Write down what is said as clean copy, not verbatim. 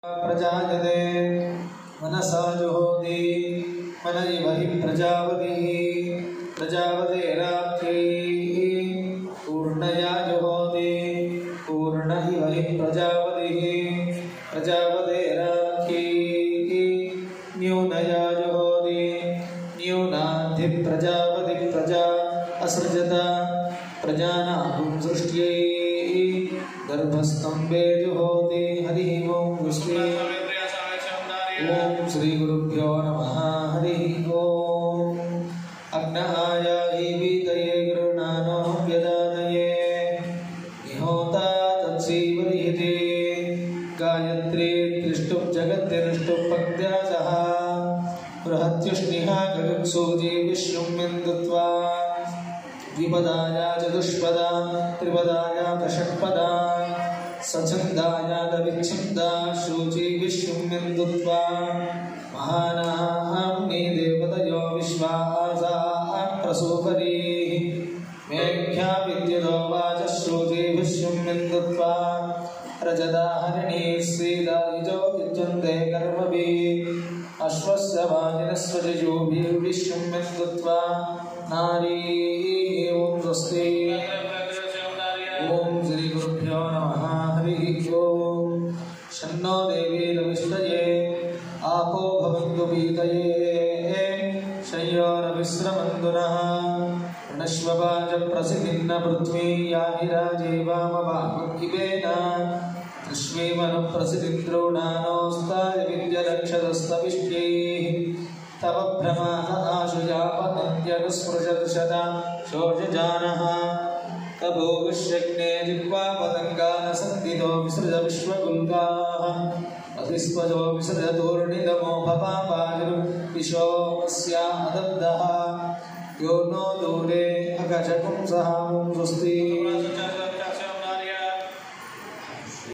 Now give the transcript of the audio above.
प्रजायते मनसा जुहोति मन इव हि प्रजापतिः प्रजापतेराप्त्यै पूर्णया जुहोति पूर्ण इव हि प्रजापतिः प्रजापतेराप्त्यै न्यूनया जुहोति न्यूनाद्धि प्रजापति प्रजा असृजत प्रजानां सृष्ट्यै गर्भस्तंभे जुहोति हरि ओम विष्णु ओम श्री गुरुभ्यो नमः हरि ओम अग्नहायाहि वीतये गरुणानो व्यदानये निहोता तत्सीवरिहिते गायत्री त्रिष्टुप जगत्तिष्टुप पक्त्या सह बृहत्युष्णिहा गगत्सूजी विश्वमिन्दुत्वा द्विपदाया चतुष्पदा त्रिपदाया दशपदा सछन्दाया दविच्छन्दा शूची विश्वमिन्दुत्वा महानाम्नि देवतयो विश्वासाः प्रसूपरीः मेघ्या विद्युतो वाचश्रूची विश्वमिन्दुत्वा रजदाहरिणी श्रीदायुजो विद्युन्ते कर्मभिः अश्वस्य वाजिनस्वजयोभिः विश्वमिन्दुत्वा नारी ओम स्वस्ति ओम श्री गुरुभ्यो नमः हरि ओम शन्नो देवी रविष्टये आपो भवन्तु पीतये शय्योरविश्रमन्तु नः ऋणश्ववाच प्रसिद्धिन्न पृथ्वी याहि राजेवामवामकिवेन तस्मैमनुप्रसिद्धिन्द्रोणानोस्ताय विद्यलक्षदस्तविष्ट्यैः तव भ्रमाः आशुजापतन्त्यनुस्पृशदशता शोषजानः तभो विश्वग्ने जिह्वा पतङ्गान सन्दितो विसृज विश्वगुल्काः अधिस्पदो विसृजतोर्णितमो भपापादिर्विशोऽस्या अदब्धः यो नो दूरे अगजपुंसः ॐ स्वस्ति